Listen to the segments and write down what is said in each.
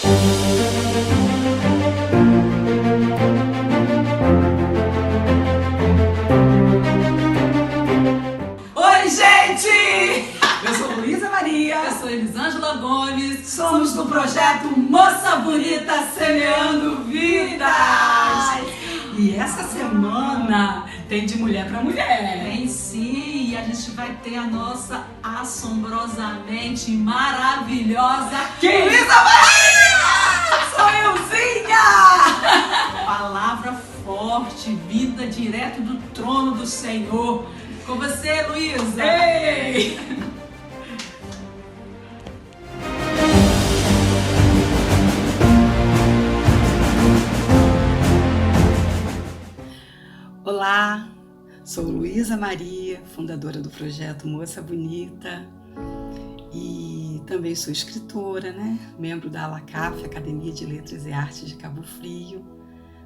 Oi, gente! Eu sou Luísa Maria. Eu sou Elisângela Gomes. Somos do projeto Moça Bonita Semeando Vidas. E essa semana tem de mulher para mulher. Tem sim, e a gente vai ter a nossa assombrosamente maravilhosa Luísa Maria! Sou euzinha! Palavra forte, vinda direto do trono do Senhor. Com você, Luísa. Ei! Olá, sou Luísa Maria, fundadora do projeto Moça Bonita e também sou escritora, membro da ALACAF, Academia de Letras e Artes de Cabo Frio.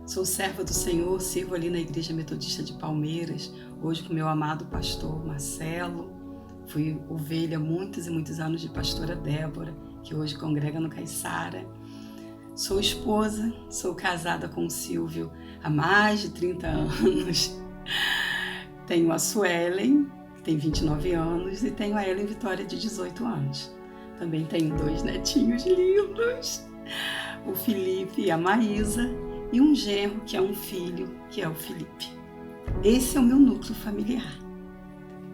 Sou serva do Senhor, sirvo ali na Igreja Metodista de Palmeiras, hoje com meu amado pastor Marcelo. Fui ovelha muitos e muitos anos de pastora Débora, que hoje congrega no Caiçara. Sou esposa, sou casada com o Silvio há mais de 30 anos. Tenho a Suelen, que tem 29 anos, e tenho a Ellen Vitória, de 18 anos. Também tenho 2 netinhos lindos, o Felipe e a Maísa, e um genro, que é um filho, que é o Felipe. Esse é o meu núcleo familiar.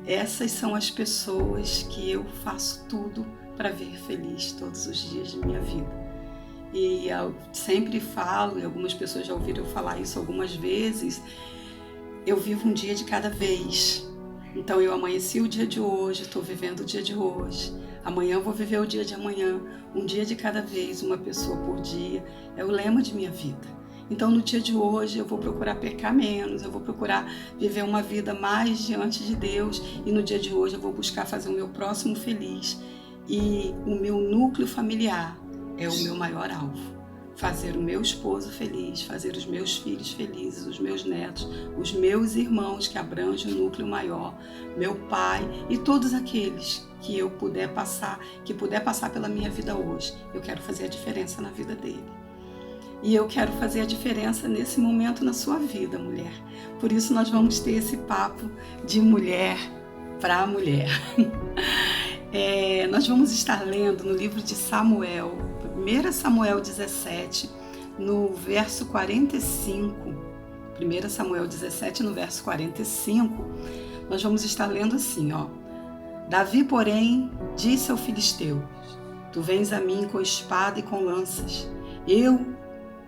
Essas são as pessoas que eu faço tudo para ver feliz todos os dias de minha vida. E eu sempre falo, e algumas pessoas já ouviram eu falar isso algumas vezes, eu vivo um dia de cada vez. Então eu amanheci o dia de hoje, estou vivendo o dia de hoje. Amanhã eu vou viver o dia de amanhã, um dia de cada vez, uma pessoa por dia. É o lema de minha vida. Então no dia de hoje eu vou procurar pecar menos, eu vou procurar viver uma vida mais diante de Deus, e no dia de hoje eu vou buscar fazer o meu próximo feliz. E o meu núcleo familiar é o meu maior alvo. Fazer o meu esposo feliz, fazer os meus filhos felizes, os meus netos, os meus irmãos, que abrangem o núcleo maior, meu pai e todos aqueles que eu puder passar, que puder passar pela minha vida hoje. Eu quero fazer a diferença na vida dele. E eu quero fazer a diferença nesse momento na sua vida, mulher. Por isso nós vamos ter esse papo de mulher para mulher. Nós vamos estar lendo no livro de Samuel, 1 Samuel 17, no verso 45. 1 Samuel 17, no verso 45, nós vamos estar lendo assim, Davi, porém, disse ao filisteu: Tu vens a mim com espada e com lanças. Eu,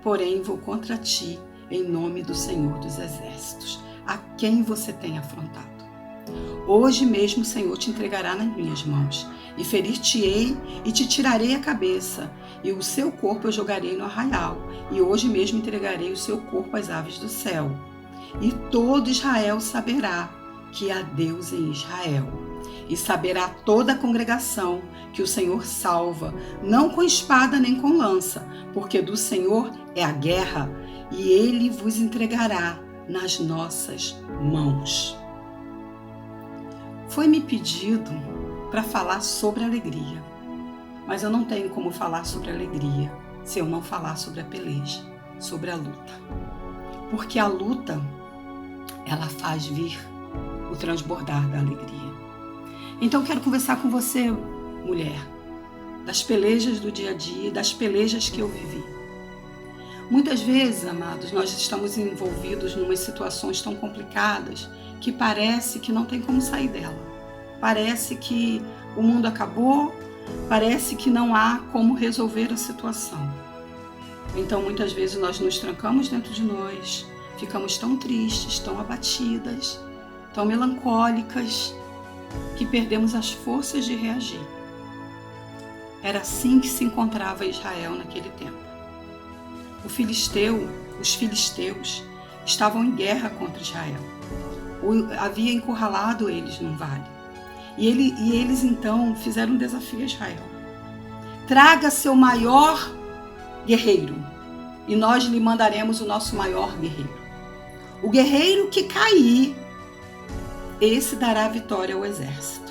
porém, vou contra ti em nome do Senhor dos Exércitos, a quem você tem afrontado. Hoje mesmo o Senhor te entregará nas minhas mãos, e ferir-te-ei e te tirarei a cabeça, e o seu corpo eu jogarei no arraial, e hoje mesmo entregarei o seu corpo às aves do céu. E todo Israel saberá que há Deus em Israel, e saberá toda a congregação que o Senhor salva, não com espada nem com lança, porque do Senhor é a guerra, e ele vos entregará nas nossas mãos. Foi-me pedido para falar sobre alegria, mas eu não tenho como falar sobre alegria se eu não falar sobre a peleja, sobre a luta. Porque a luta, ela faz vir o transbordar da alegria. Então eu quero conversar com você, mulher, das pelejas do dia a dia, das pelejas que eu vivi. Muitas vezes, amados, nós estamos envolvidos em umas situações tão complicadas que parece que não tem como sair dela. Parece que o mundo acabou, parece que não há como resolver a situação. Então, muitas vezes nós nos trancamos dentro de nós, ficamos tão tristes, tão abatidas, tão melancólicas, que perdemos as forças de reagir. Era assim que se encontrava Israel naquele tempo. Os filisteus estavam em guerra contra Israel. Havia encurralado eles num vale. E eles então fizeram um desafio a Israel. Traga seu maior guerreiro e nós lhe mandaremos o nosso maior guerreiro. O guerreiro que cair, esse dará vitória ao exército.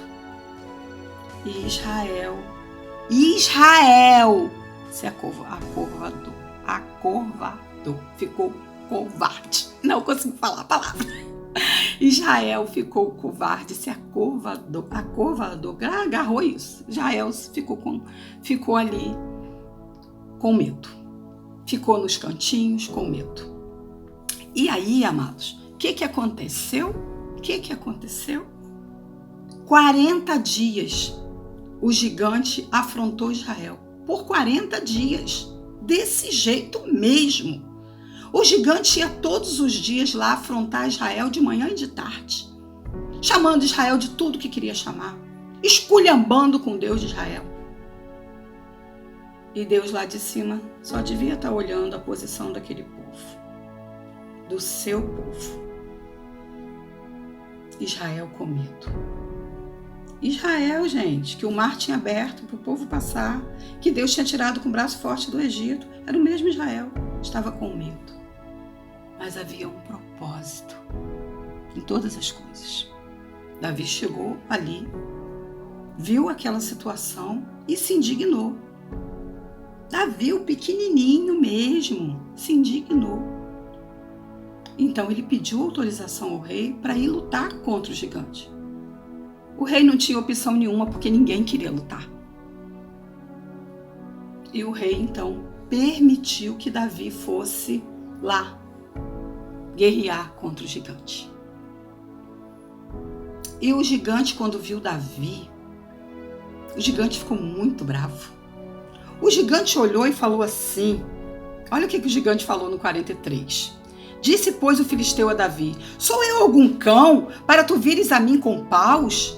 E Israel acovardou, ficou covarde. Não consigo falar a palavra. Israel ficou covarde, se acovardou, agarrou isso. Israel ficou ali com medo. Ficou nos cantinhos com medo. E aí, amados, o que aconteceu? 40 dias o gigante afrontou Israel. Por 40 dias. Desse jeito mesmo. O gigante ia todos os dias lá afrontar Israel de manhã e de tarde. Chamando Israel de tudo que queria chamar. Esculhambando com Deus de Israel. E Deus lá de cima só devia estar olhando a posição daquele povo. Do seu povo. Israel com medo. Israel, gente, que o mar tinha aberto para o povo passar, que Deus tinha tirado com o braço forte do Egito, era o mesmo Israel, estava com medo. Mas havia um propósito em todas as coisas. Davi chegou ali, viu aquela situação e se indignou. Davi, o pequenininho mesmo, se indignou. Então ele pediu autorização ao rei para ir lutar contra o gigante. O rei não tinha opção nenhuma porque ninguém queria lutar. E o rei então permitiu que Davi fosse lá guerrear contra o gigante. E o gigante, quando viu Davi, o gigante ficou muito bravo. O gigante olhou e falou assim, olha o que o gigante falou no 43. Disse, pois, o filisteu a Davi, sou eu algum cão para tu vires a mim com paus?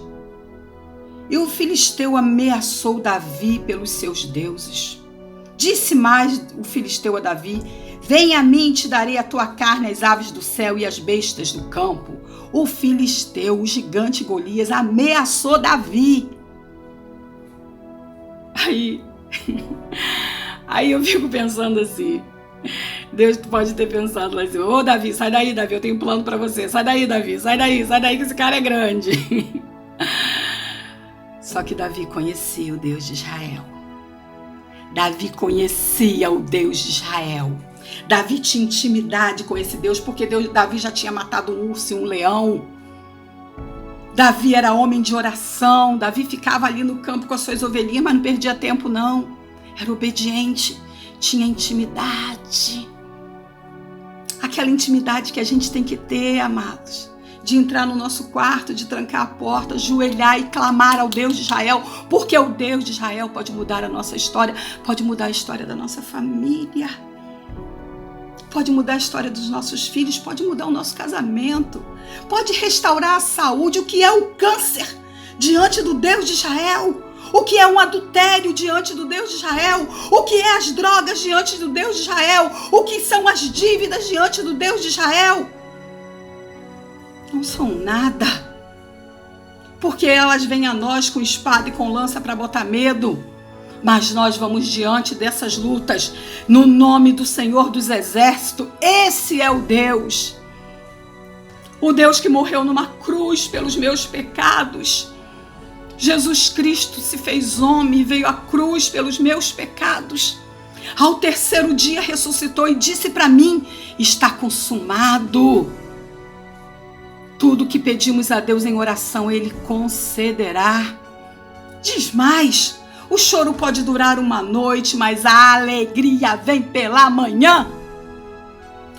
E o filisteu ameaçou Davi pelos seus deuses. Disse mais o filisteu a Davi, vem a mim e te darei a tua carne, as aves do céu e as bestas do campo. O filisteu, o gigante Golias, ameaçou Davi. Aí eu fico pensando assim, Deus pode ter pensado assim, ô Davi, sai daí, Davi, eu tenho um plano para você. Sai daí, Davi, sai daí que esse cara é grande. Só que Davi conhecia o Deus de Israel. Davi conhecia o Deus de Israel. Davi tinha intimidade com esse Deus, porque Davi já tinha matado um urso e um leão. Davi era homem de oração. Davi ficava ali no campo com as suas ovelhinhas, mas não perdia tempo não. Era obediente, tinha intimidade. Aquela intimidade que a gente tem que ter, amados. De entrar no nosso quarto, de trancar a porta, ajoelhar e clamar ao Deus de Israel, porque o Deus de Israel pode mudar a nossa história, pode mudar a história da nossa família, pode mudar a história dos nossos filhos, pode mudar o nosso casamento, pode restaurar a saúde, o que é o câncer diante do Deus de Israel, o que é um adultério diante do Deus de Israel, o que é as drogas diante do Deus de Israel, o que são as dívidas diante do Deus de Israel. Não são nada, porque elas vêm a nós com espada e com lança para botar medo, mas nós vamos diante dessas lutas, no nome do Senhor dos Exércitos. Esse é o Deus que morreu numa cruz pelos meus pecados. Jesus Cristo se fez homem e veio à cruz pelos meus pecados. Ao terceiro dia ressuscitou e disse para mim, está consumado. Tudo que pedimos a Deus em oração, Ele concederá. Diz mais, o choro pode durar uma noite, mas a alegria vem pela manhã.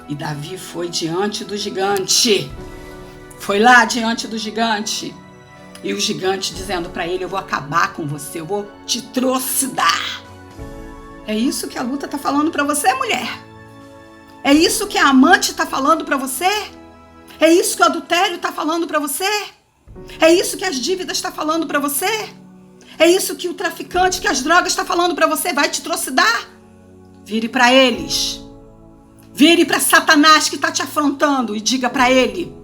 E Davi foi diante do gigante. Foi lá diante do gigante. E o gigante dizendo para ele, eu vou acabar com você, eu vou te trucidar. É isso que a luta está falando para você, mulher? É isso que a amante está falando para você? É isso que o adultério está falando para você? É isso que as dívidas estão falando para você? É isso que o traficante, que as drogas estão falando para você? Vai te trucidar? Vire para eles. Vire para Satanás que está te afrontando e diga para ele,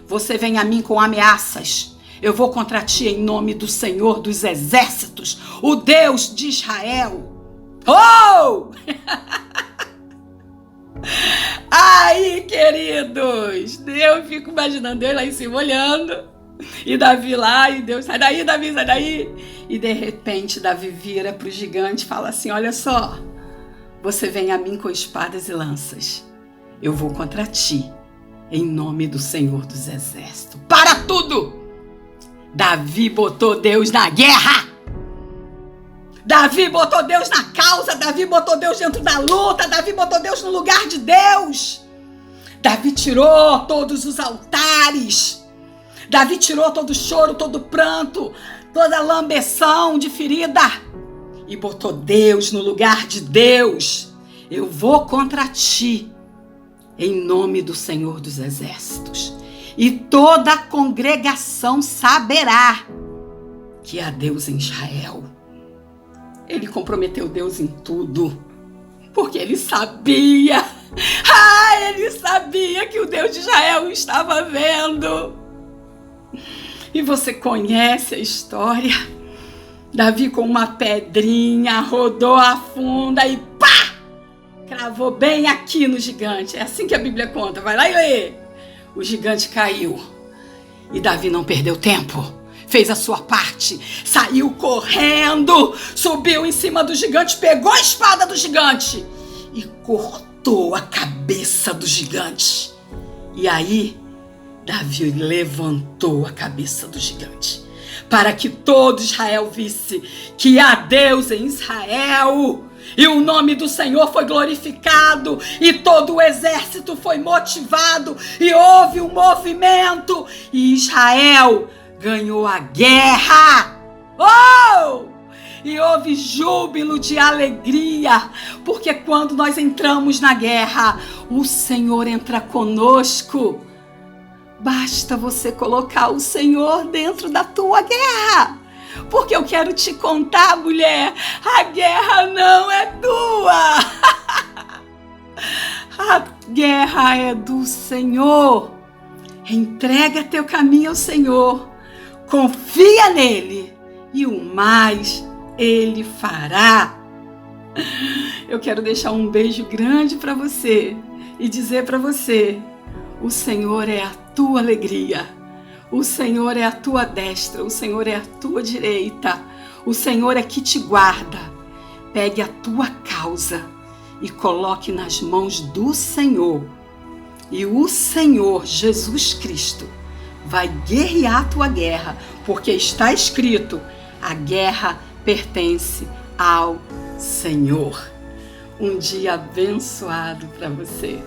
você vem a mim com ameaças. Eu vou contra ti em nome do Senhor dos Exércitos, o Deus de Israel. Oh! Aí, queridos, eu fico imaginando Deus lá em cima olhando, e Davi lá, e Deus, sai daí, Davi, sai daí. E de repente Davi vira para o gigante e fala assim, olha só, você vem a mim com espadas e lanças. Eu vou contra ti, em nome do Senhor dos Exércitos. Para tudo! Davi botou Deus na guerra. Davi botou Deus na causa. Davi botou Deus dentro da luta. Davi botou Deus no lugar de Deus. Davi tirou todos os altares. Davi tirou todo o choro, todo o pranto, toda a lambeção de ferida. E botou Deus no lugar de Deus. Eu vou contra ti, em nome do Senhor dos Exércitos. E toda a congregação saberá que há Deus em Israel. Ele comprometeu Deus em tudo, porque ele sabia. Ele sabia que o Deus de Israel estava vendo. E você conhece a história. Davi com uma pedrinha rodou a funda e pá! Cravou bem aqui no gigante. É assim que a Bíblia conta. Vai lá e lê. O gigante caiu. E Davi não perdeu tempo. Fez a sua parte. Saiu correndo. Subiu em cima do gigante. Pegou a espada do gigante. E cortou a cabeça do gigante. E aí, Davi levantou a cabeça do gigante. Para que todo Israel visse que há Deus em Israel. E o nome do Senhor foi glorificado, e todo o exército foi motivado, e houve um movimento, e Israel ganhou a guerra. E houve júbilo de alegria, porque quando nós entramos na guerra, o Senhor entra conosco. Basta você colocar o Senhor dentro da tua guerra. Porque eu quero te contar, mulher, a guerra não é tua. A guerra é do Senhor. Entrega teu caminho ao Senhor. Confia nele e o mais ele fará. Eu quero deixar um beijo grande para você e dizer para você: o Senhor é a tua alegria. O Senhor é a tua destra, o Senhor é a tua direita, o Senhor é que te guarda. Pegue a tua causa e coloque nas mãos do Senhor. E o Senhor, Jesus Cristo, vai guerrear a tua guerra, porque está escrito: a guerra pertence ao Senhor. Um dia abençoado para você.